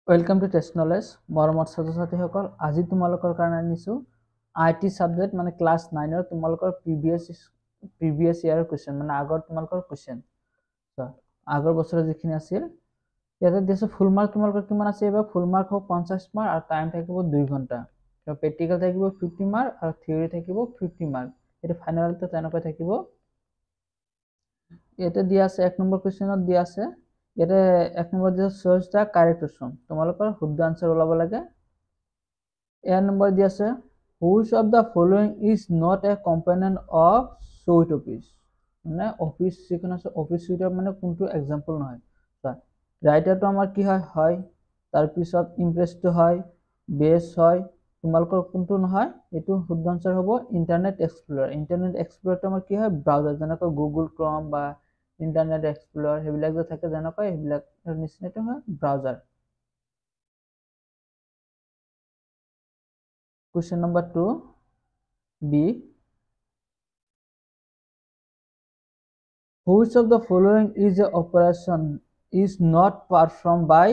Welcome to Test Knowledge. মৰমৰ ছাত্ৰ-ছাত্ৰীসকল, আজি তোমালোকৰ কাৰণে আনিছো আইটি সাবজেক্ট মানে ক্লাস 9 ৰ তোমালোকৰ প্ৰিভিয়াস ইয়াৰ কোৱেশ্চন মানে আগৰ তোমালোকৰ কোৱেশ্চন আগৰ বছৰৰ যিখিনি আছিল ইয়াতে দিছো ফুল মাৰ্ক তোমালোকৰ কিমান আছে এবাৰ ফুল মাৰ্ক হ'ব 50 মাৰ্ক আৰু টাইম থাকিব 2 ঘণ্টা আৰু প্ৰেক্টিকেল থাকিব 50 মাৰ্ক আৰু থিওৰি থাকিব 50 মাৰ্ক এটা ফাইনালটো তেনেকৈ থাকিব ইয়াতে দিয়া আছে এক নম্বৰ কোৱেশ্চনত দিয়া আছে ইয়াতে এক নম্বৰ দিয়া চুজ দা কাৰেক্ট অপচন তোমালোকৰ শুদ্ধ আনসাৰ ওলাব লাগে এ নম্বৰ দিয়া আছে which of the following is not a component of suite office মানে অফিস যিখন আছে অফিস সুইটৰ মানে কোনটো এক্সাম্পল নহয় ৰাইটাৰটো আমাৰ কি হয় হয় তাৰ পিছত ইমপ্ৰেছটো হয় বেস হয় তোমালোকৰ কোনটো নহয় এটো শুদ্ধ আনসাৰ হ'ব ইন্টাৰনেট এক্সপ্লোৰাৰটো আমাৰ কি হয় ব্ৰাউজাৰ যেনেকৈ গুগল ক্ৰম বা ইন্টাৰনেট এক্সপ্লোৰাৰ হেবিলাক যে থাকে যেনেকৈ হেবিলাকৰ নিচিনাটো হয় browser Question number 2 B. Which of the following is a operation is not performed by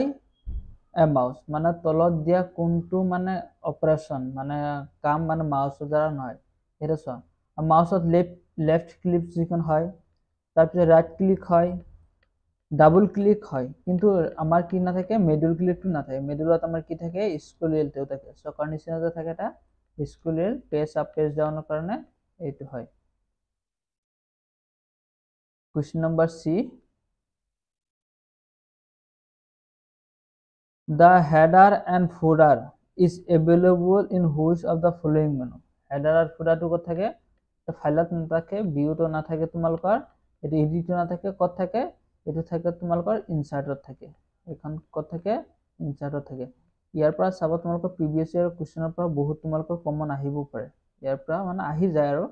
a mouse? মানে তলত দিয়া কোনটো মানে অপাৰেশন মানে কাম মানে মাউসৰ দ্বাৰা নহয় এটা চোৱা মাউসত লেফট ক্লিক যিখন হয় তাৰপিছত ৰাইট ক্লিক হয় ডাবল ক্লিক হয় কিন্তু আমাৰ কি না থাকে মিডল ক্লিকটো না থাকে মিডলত আমাৰ কি থাকে স্ক্ৰলিলটো থাকে সকাৰ নিচিনা যে থাকে এটা স্ক্ৰলিল পেজ আপ পেজ ডাউনৰ কাৰণে এইটো হয় Question number C. The header and footer is available in which of the following menu? Header and footer to kot thake? The file na thake, view to na thake tumalkar, it edit na thake kot thake, it thake tumalkar insert thake. Ekhon kot thake insert thake. ইয়াৰ পৰা চাব তোমালোকৰ প্ৰিভিয়াস ইয়াৰ কোৱেশ্চনৰ পৰা বহুত তোমালোকৰ common আহিব পাৰে ইয়াৰ পৰা মানে আহি যায় আৰু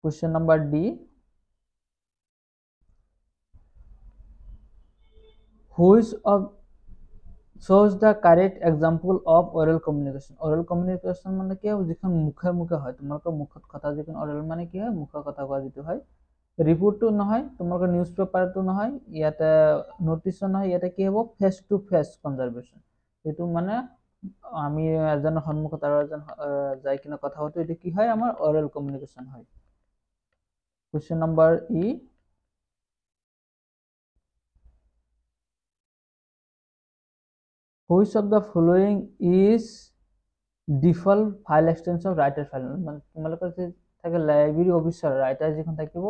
Question number D. Which of shows the correct example of oral communication? Oral communication মানে কি হয় যিখন মুখে মুখে হয় তোমালোকৰ মুখত কথা যিখন oral মানে কি হয় মুখৰ কথা কোৱা যেটো হয় ৰিপোৰ্টটো নহয় তোমালোকৰ নিউজ পেপাৰটো নহয় ইয়াতে নোটিছ নহয় ইয়াতে কি হ'ব ফেস টু ফেস কনভাৰসেশন এটো মানে আমি এজন সন্মুখত আৰু এজন যাই কিনে কথা হতো এটো কি হয় আমাৰ oral communication হয় Question number E. Which of the following is default file extension of writer file মানে তোমালোকৰ যে থাকে লাইব্ৰেৰী অফিচাৰ ৰাইটাৰ যেখন থাকিব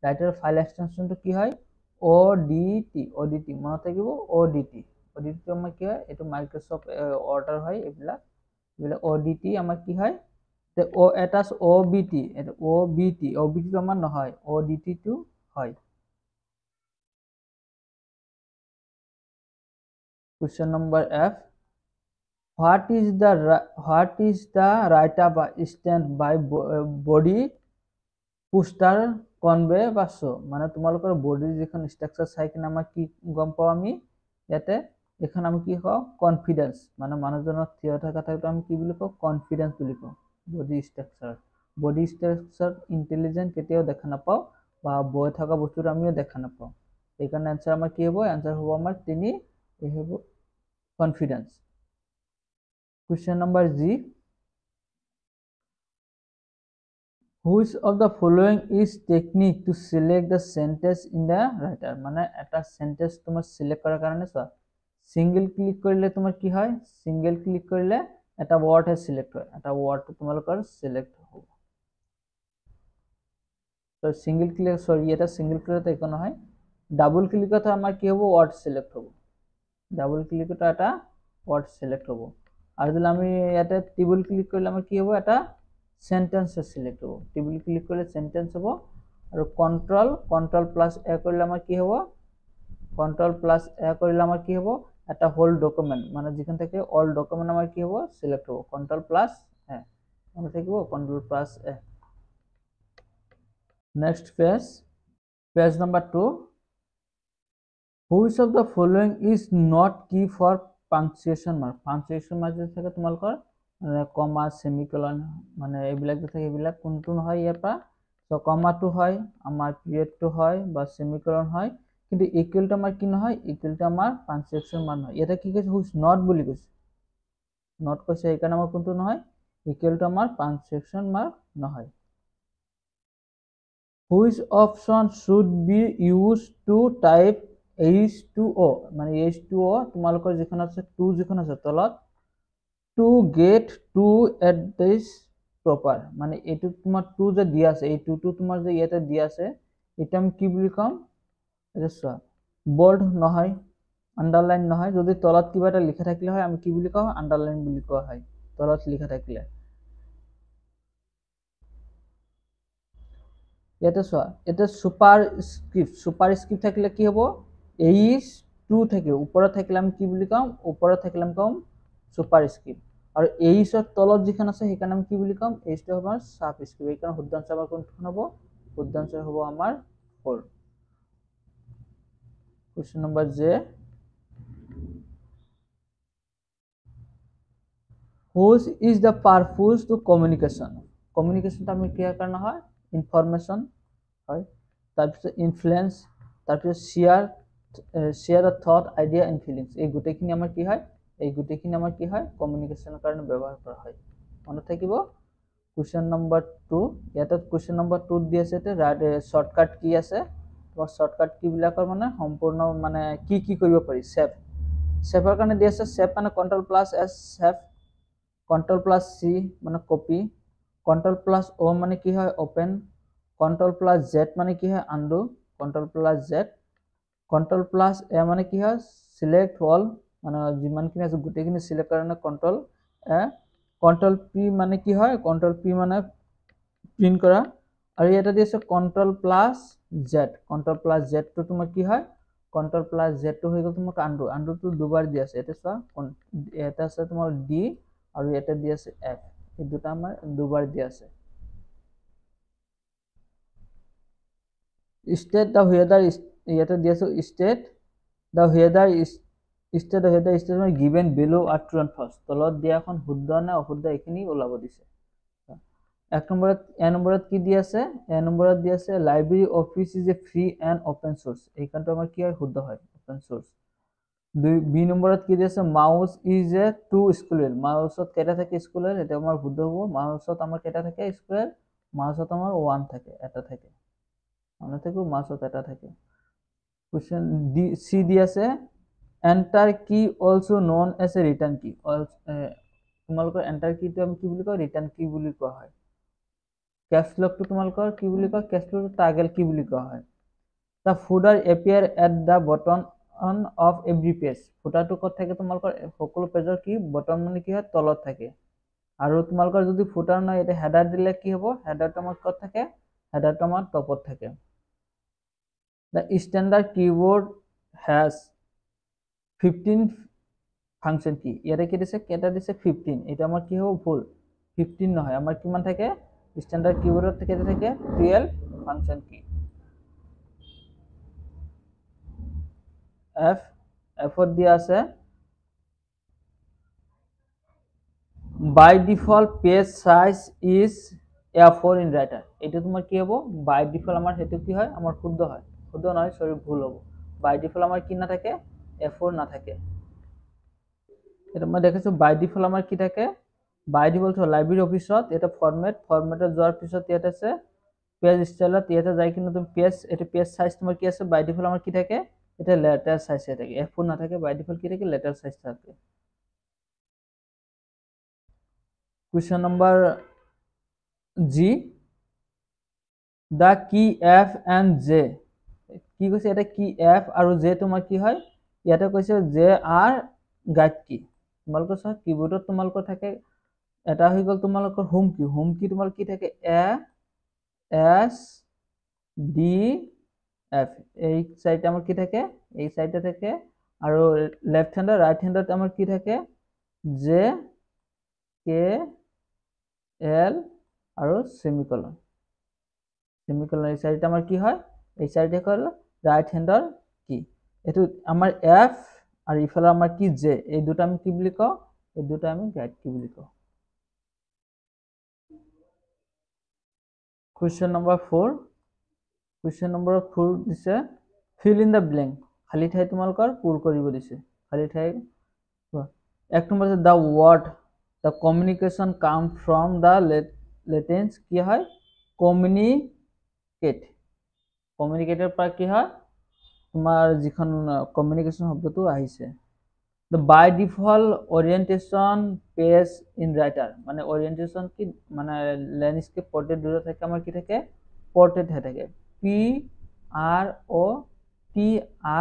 ৰাইটাৰ ফাইল এক্সটেনশনটো কি হয় odt মনত থাকিব odt টো আমাৰ কি হয় এটো মাইক্ৰোসফট অৰ্ডাৰ হয় এবিলা odt আমাৰ কি হয় তে o এটাস obt এটো obt টো আমাৰ নহয় odt টো হয় Question number F. What is the write up stand by body poster convey বা show মানে তোমালোকৰ বডি যিখন স্ট্ৰাকচাৰ চাই কিনে আমাৰ কি গম পাও আমি ইয়াতে এখন আমি কি কও কনফিডেন্স মানে মানুহজনৰ থিয় থকা থাকটো আমি কি বুলি কও কনফিডেন্স বুলি কও বডি স্ট্ৰাকচাৰ ইন্টেলিজেন্ট কেতিয়াও দেখা নাপাও বা বয় থকা বস্তুটো আমিও দেখা নাপাও এই কাৰণে आंसर আমাৰ কি হ'ব आंसर হ'ব আমাৰ 3 এই হ'ব confidence Question number G. Which of the following is technique to select the sentence in the writer? মানে এটা sentence তোমার select করার কারণে সব single click করলে তোমার কি হয় single click করলে এটা word হে select হয় এটা word তোমালোকৰ select হ'ব তো single click sorry এটা single click তো একো নহয় double click তো আমাৰ কি হ'ব word select হ'ব double click তো এটা word select হ'ব আৰু যদি আমি ইয়াতে triple click কৰিলে আমাৰ কি হ'ব এটা sentence select হ'ব triple click কৰিলে sentence হ'ব আৰু control plus a কৰিলে আমাৰ কি হ'ব control plus a কৰিলে আমাৰ কি হ'ব এটা whole document মানে যিখন থাকে all document আমাৰ কি হ'ব select হ'ব control plus a মানে থাকিব control plus a next page number 2 Which of the following is not key for punctuation mark যে থাকে তোমালোকৰ কমা সেমিকোলন মানে এইবিলাক যে থাকে এইবিলাক কোনটো নহয় ইয়াৰ পৰা সো কমাটো হয়, আমাৰ পিৰিয়ডটো হয় বা সেমিকলন হয়, কিন্তু ইকুৱেলটো আমাৰ কি নহয়, ইকুৱেলটো আমাৰ পাঞ্চুৱেশ্যন মান হয়। ইয়াতে কি কৈছে, হুইচ নট বুলি কৈছে, নট কৈছে, সেইকাৰণে আমাৰ কোনটো নহয়, ইকুৱেলটো আমাৰ পাঞ্চুৱেশ্যন মাৰ্ক নহয়। Which option should be use to type H2O, মানে H2O তোমালোকৰ যিখন আছে, টু যিখন আছে তলত, to get to at this proper, মানে এইটো তোমাৰ টু যে দিয়া আছে, এই টুটো তোমাৰ যে ইয়াতে দিয়া আছে, এটা আমি কি বুলি কম, এটা চোৱা, বোল্ড নহয়, আন্ডাৰলাইন নহয়, যদি তলত কিবা এটা লিখা থাকিলে হয় আমি কি বুলি কওঁ, আন্ডাৰলাইন বুলি কোৱা হয়, তলত লিখা থাকিলে। ইয়াতে চোৱা, এটা সুপাৰ স্ক্ৰিপ্ট থাকিলে কি হ'ব, H2 থাকিব, ওপৰত থাকিলে আমি কি বুলি কম, ওপৰত থাকিলে আমি কম সুপাৰ স্ক্ৰিপ্ট, আৰু Hৰ তলত যিখন আছে সেইকাৰণে আমি কি বুলি কম, H2 আমাৰ সাব স্ক্ৰিপ্ট, এইকাৰণে শুদ্ধ আনসাৰ আমাৰ কোনখন হ'ব, শুদ্ধ আনসাৰ হ'ব আমাৰ 4। Question number J, which is the purpose to communication, কমিউনিকেশনটা আমি কিহৰ কাৰণে হয়, ইনফৰমেশন হয়, তাৰপিছত ইনফ্লুয়েন্স, তাৰপিছত share the thought, idea and feelings, এই গোটেইখিনি আমাৰ কি হয়, এই গোটেইখিনি আমাৰ কি হয়, কমিউনিকেশনৰ কাৰণে ব্যৱহাৰ কৰা হয়, মনত থাকিব। কুৱেশ্যন নম্বৰ 2, ইয়াতে কুৱেশ্যন নম্বৰ 2 দি আছে, শৰ্টকাট কি আছে, তোমাৰ শৰ্টকাট কিবিলাকৰ মানে সম্পূৰ্ণ মানে কি কি কৰিব পাৰি, সেভৰ কাৰণে দি আছে, সেভ মানে কন্ট্ৰল প্লাস এস সেভ, কন্ট্রোল প্লাস সি মানে কপি, কন্ট্রোল প্লাস ও মানে কি হয়, ওপেন, কন্ট্রোল প্লাস জেড মানে কি হয়, undo, control plus Z, control plus A মানে কি হয়, সিলেক্ট অল, মানে যিমানখিনি আছে গোটেইখিনি সিলেক্ট কাৰণে কন্ট্ৰোল এ, কন্ট্ৰোল পি মানে কি হয়, কন্ট্ৰোল পি মানে প্ৰিন্ট কৰা, আৰু ইয়াতে দি আছে control plus Z, control plus জেডটো তোমাৰ কি হয়, কন্ট্ৰোল প্লাস জেডটো হৈ গ'ল তোমাক আনডু, আনডুটো দুবাৰ দি আছে, এটা চোৱা, এটা আছে তোমাৰ ডি আৰু ইয়াতে দি আছে এফ, এই দুটা আমাৰ দুবাৰ দি আছে। স্টেট দ্য ৱেদাৰ, ইয়াতে দি আছে state the weather, state the weather statement given বিলো আৰ ট্ৰু এণ্ড ফলছ, তলত দিয়া এখন শুদ্ধ নে অশুদ্ধ এইখিনি ওলাব দিছে। এক নম্বৰত, এ নম্বৰত কি দি আছে, এ নম্বৰত দি আছে library office is a free and open source, এইখনটো আমাৰ কি হয়, শুদ্ধ হয়, অপেন সোৰ্স। বি নম্বৰত কি দি আছে, mouse is a two square, মাউসত কেইটা থাকে স্কুৱেৰ, এটা আমাৰ শুদ্ধ হ'ব, মাউসত আমাৰ কেইটা থাকে স্কুৱেৰ, মাউসত আমাৰ 1 থাকে, এটা থাকে, মনে থাকিব, মাউসত এটা থাকে। কোৱেশ্চন ডি সি দি আছে, enter key also known as a return key, তোমালোকৰ এন্টাৰ কিটো আমি কি বুলি কওঁ, ৰিটাৰ্ণ কি বুলি কোৱা হয়, কেপছ লকটো তোমালোকৰ কি বুলি কয়, কেপছ লকটো টাগল কি বুলি কোৱা হয়। The footer appear at the bottom of every page, ফুটাৰটো ক'ত থাকে, তোমালোকৰ সকলো পেজৰ কি বটম মানে কি হয়, তলত থাকে, আৰু তোমালোকৰ যদি ফুটাৰ নহয়, এতিয়া হেডাৰ দিলে কি হ'ব, হেডাৰটো আমাৰ ক'ত থাকে, হেডাৰটো আমাৰ টপত থাকে। The standard keyboard has 15 function কি, ইয়াতে কি দিছে, কেইটা দিছে 15, এটা আমাৰ কি হ'ব, ভুল, 15 নহয়, আমাৰ কিমান থাকে, স্ট্যান্ডার্ড কিবোর্ডত কেটে থাকে 12 ফাংশন কি, এফ, এফত দিয়া আছে by default page size is A4 in writer, এটা তোমার কি হবে, বাই ডিফল্ট আমার হেতু কি হয়, আমার শুদ্ধ হয়, শুদ্ধ নয় সরি ভুল হবে, বাই ডিফল্ট আমার কি না থাকে, A4 না থাকে, এটা মই দেখাইছো বাই ডিফল্ট আমার কি থাকে, বাই ডিফল্ট লাইব্ৰেৰী অফিসত এটা ফৰম্যাটত যোৱাৰ পিছত ইয়াত আছে পেজ স্টাইলত, ইয়াতে যাই কিনে তুমি পেজ, এটা পেজ সাইজ তোমাৰ কি আছে, বাই ডিফল্ট আমাৰ কি থাকে, এটা লেটার সাইজ থাকে, F4 না থাকে, বাই ডিফল্ট কি থাকে, লেটার সাইজ থাকে। কোয়েশ্চন নাম্বার জি, দ্য কি এফ এণ্ড জে, কি কৈছে এটা কি এফ আৰু জে তোমাৰ কি হয়, ইয়াতে কৈছে জে আৰ গাইড কি, তোমালোকৰ চাওক কিবোৰ্ডত তোমালোকৰ থাকে, এটা হৈ গ'ল তোমালোকৰ হোম কি, হোম কি তোমাৰ কি থাকে, এ এস ডি এফ, এই সাইডে আমার কি থাকে, এই সাইডে থাকে, আর লেফট হ্যান্ডার রাইট হ্যান্ডার আমার কি থাকে, জে কে এল আর সেমিকলন, সেমিকলন এই সাইডে আমার কি হয়, এই সাইডে হল রাইট হ্যান্ডার কি, এটো আমার এফ আর ইফালে আমার কি জে, এই দুটো আমি কি বলি কও, এই দুটো আমি গাইড কি বলি কও। Question number 4. Question number 4 দিছে fill in the blank. খালি ঠাই তোমালোকৰ পূৰ কৰিব দিছে। খালি ঠাই এক নম্বৰ আছে the word the communication come from the latins কি হয় communicate communicator পৰা কি হয় তোমাৰ যিখন communication শব্দটো আহিছে the by default orientation page in writer মানে orientation কি মানে landscape portrait দুটো থাকে আমাৰ কি থাকে portrait হে থাকে p r o t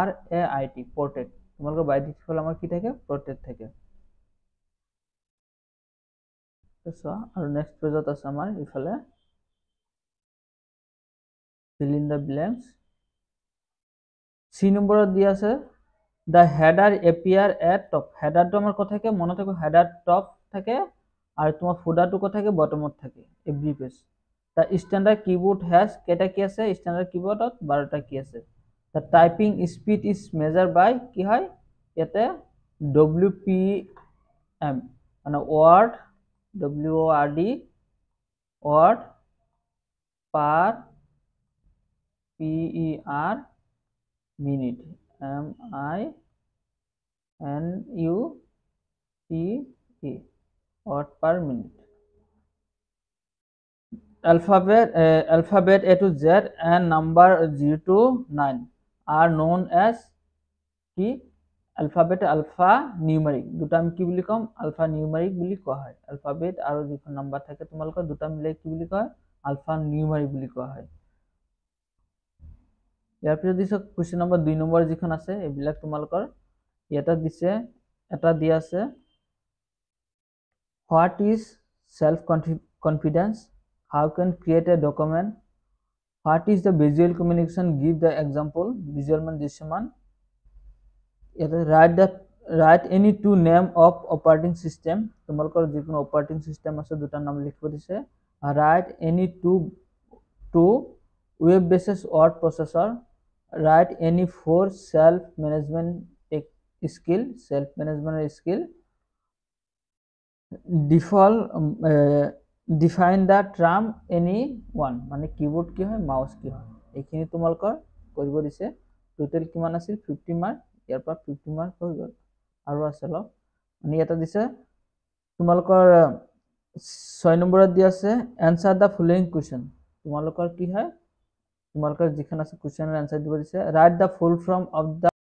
r a i t portrait তোমালোকৰ by default আমাৰ কি থাকে portrait থাকে so আৰু next page আছে আমাৰ ইফালে fill in the blanks c নম্বৰত দিয়া আছে the header appear at top header to amar kotha ke mone thako header top thake ar tomar footer to kotha ke bottom ot thake every page the standard keyboard has keta ki ase standard keyboard ot 12 ta ki ase the typing speed is measured by ki hoy yate wpm ana word word word per per minute minute word per minute alphabet A to Z and number 0 to 9 are known as কি alphabet alpha numeric দুটা আমি কি বুলি কম alpha numeric বুলি কোৱা হয় alphabet আৰু যিখন নাম্বাৰ থাকে তোমালোকৰ দুটা মিলাই কি বুলি কয় alpha numeric বুলি কোৱা হয় ইয়াৰ পিছত দিছে কোৱেশ্চন নম্বৰ 2 নম্বৰ যিখন আছে এইবিলাক তোমালোকৰ এটা দিছে এটা দিয়া আছে what is self confidence how can create a document what is the visual communication give the example visual man dishman write any two name of operating system তোমালোকৰ যিকোনো operating system আছে দুটা নাম লিখিব দিছে write any two web based word processor write any four self management skill define the term anyone মানে keyboard কি হয় mouse কি হয় এইখিনি তোমালোকৰ কৰিব দিছে টোটাল কিমান আছিল 50 মাৰ্ক ইয়াৰ পৰা 50 মাৰ্ক হৈ গল আৰু আছে লক মানে এটা দিছে তোমালোকৰ 6 নম্বৰত দি আছে answer the following question তোমালোকৰ কি হয় তোমালোকৰ যিখন আছে কোৱেশ্চনৰ আনসাৰ দিব দিছে write the full form of the